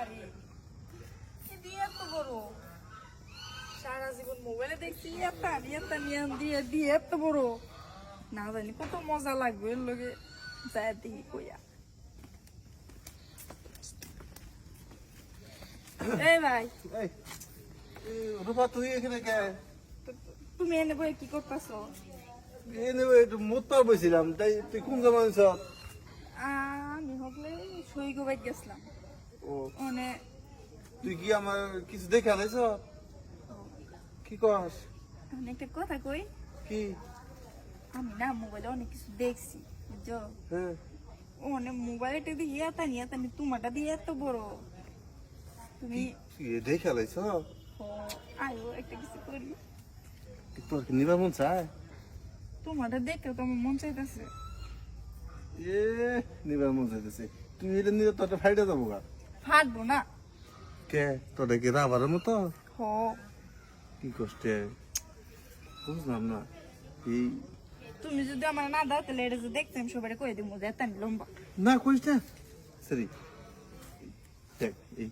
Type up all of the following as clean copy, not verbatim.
আরে দিয়ে এত বড় সারা জীবন মোবাইলে দেখছি এটা নিয়ে দিয়ে দিয়ে এত বড় না জানি কত মজা লাগবে এর লগে যায় দেখি কইয়া এই ভাই রূপা তুই এখানে কে? তুমি এনে বই কি করতেছো? এনে একটু মুত্তর বসছিলাম, তাই তুই কোন জামাই আছ? আমি হকলে সই গোবাই গেছিলাম। ও মানে তুই কি আমার কিছু দেখে আনাইছ? কি কস? আমি একটা কথা কই, কি? আমি না মোবাইলে অনেক কিছু দেখছি বুঝছো, হ্যাঁ মানে মোবাইলটা দিয়ে ইয়াতা নি তোমারটা দিয়ে এত বড় তুমি তুই দেখে আনাইছ? আয়ো একটা কিছু করি। তোর কি নিবার মন চায়? তোমারটা দেখে তো আমার মন চাইতেছে। এ নিবার মন চাইতেছে, তুই এটা নিয়ে তোর ফাইটে যাবো গা? ফাটবো না। কে তোটা কি রাবারের মতো? হ কি কষ্টে বুঝলাম না। এই তুমি যদি আমার না দাও তাহলে এটা যে দেখতাম সবাই কয়ে দিব যে এত লম্বা। না কইস না সরি, দেখ এই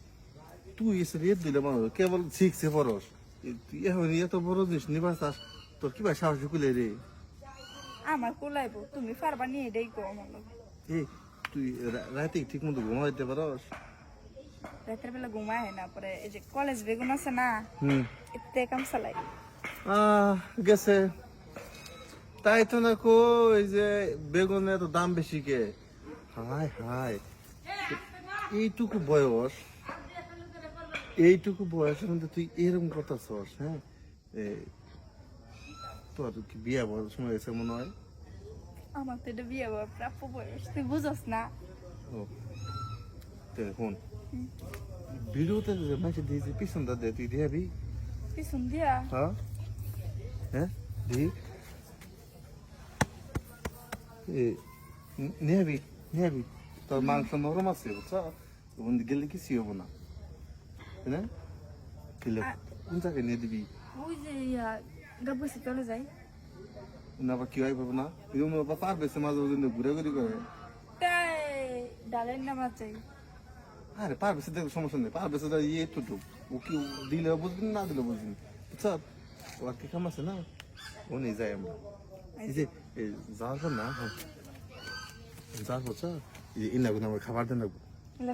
তুই এসে রেট দিলে মানুষ কেবল শিখছে পরশ, তুই এখন এত বড় জিনিস নিবার চাস, তোর কি ভাই সাহস কুলে রে? আমার কোলাইবো তুমি পারবা নিয়ে এটাই কো আমার লগে। এই তুই রাতে ঠিক মতো ঘুমাইতে পারস? রাতের বেলা ঘুমায় না, পরে এই যে কলেজ বেগুন আছে না এতে কাম চালাই। গেছে তাই তো না কই যে বেগুনের এত দাম বেশি কে? হাই হাই, এইটুকু বয়সের মধ্যে তুই এরকম কথা চস? হ্যাঁ তোর কি বিয়া বলার সময় গেছে মনে হয়? আমার তো এটা বিয়ে হওয়ার প্রাপ্য বয়স, তুই বুঝস না। ও দেখুন ভিডিওতে যে মাসে দিয়েছি পিছনটা দে, তুই দিয়াবি? পিছন দিয়া হ্যাঁ হ্যাঁ দি নিয়াবি তোর মাংস নরম আছে বুঝছ, গেলে কিছু হবো না, তাই না? গেলে কোন জায়গায় নিয়ে দিবি? ওই যে গাবুসি চলে যাই না আবার কি হয় পাবো না, পারবে সে মাঝে মাঝে ঘুরে ঘুরি করে। তাই ডালের নাম আছে। আরে পারবে সে দেখো সমস্যা নেই, পারবে সে ইয়ে একটু ও কি দিলে বুঝবি না দিলে বুঝবি বুঝছ, ও আর কি কাম আছে না, ও নিয়ে যাই আমরা। এই যে যাওয়ার পর না যাওয়ার পর এই লাগবে না আমার খাবার দেন লাগবো।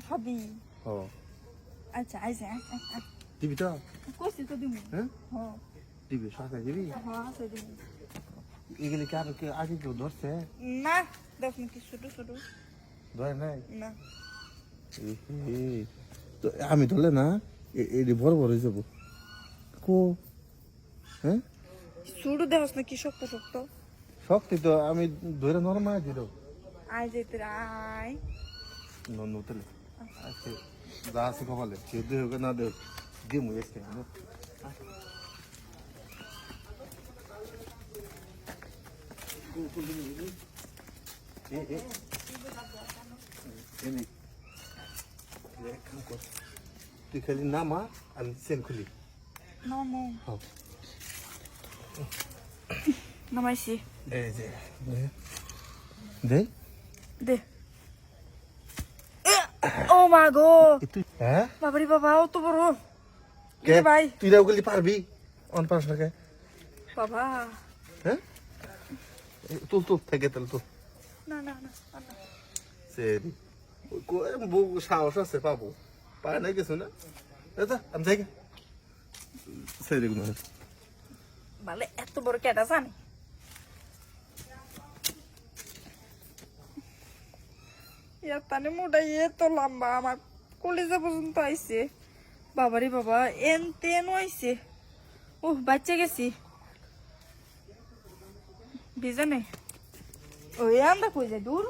খাবি? ও আচ্ছা আইসে দিবি তো? কইছি তো দিবি। হ্যাঁ হ্যাঁ দিবি, সরকার দিবি? হ্যাঁ আছে দিবি। এগুলি কি আর আগে কেউ ধরছে? না দেখ নাকি ছোট ছোট ধরে নাই না। তো আমি ধরলে না এটি বড় বড় হয়ে যাবো কো। হ্যাঁ ছোট দেহস নাকি শক্ত শক্ত? শক্তি তো আমি ধরে নরমাল দিল আয় যেতে আয় নতুন আজকে যা আছে কপালে কেউ দেহ না দেহ দিয়ে মুই আজকে তুই খালি নামা আমি চেন খুলি। নামো হ্যাঁ নামাইছি। এই যে দে দে ও মা গো, তুই হ্যাঁ বাবারি বাবা অত বড় কে ভাই। তুই না ওগুলি পারবি অন পারস না কে? বাবা হ্যাঁ তুল থেকে তাহলে তুল। না না না না। সরি বউ সাহস আছে পাবো, পায় না কিছু না দাদা আমি যাই সরি মানে এত বড় কেটা জানি তানে মোটা এত লম্বা আমার কলেজা পর্যন্ত আইছে। বাবারে বাবা এন তেন আইছে। ও বাচ্চা গেছি বিজানে ওই আন্দা কই যায় দূর।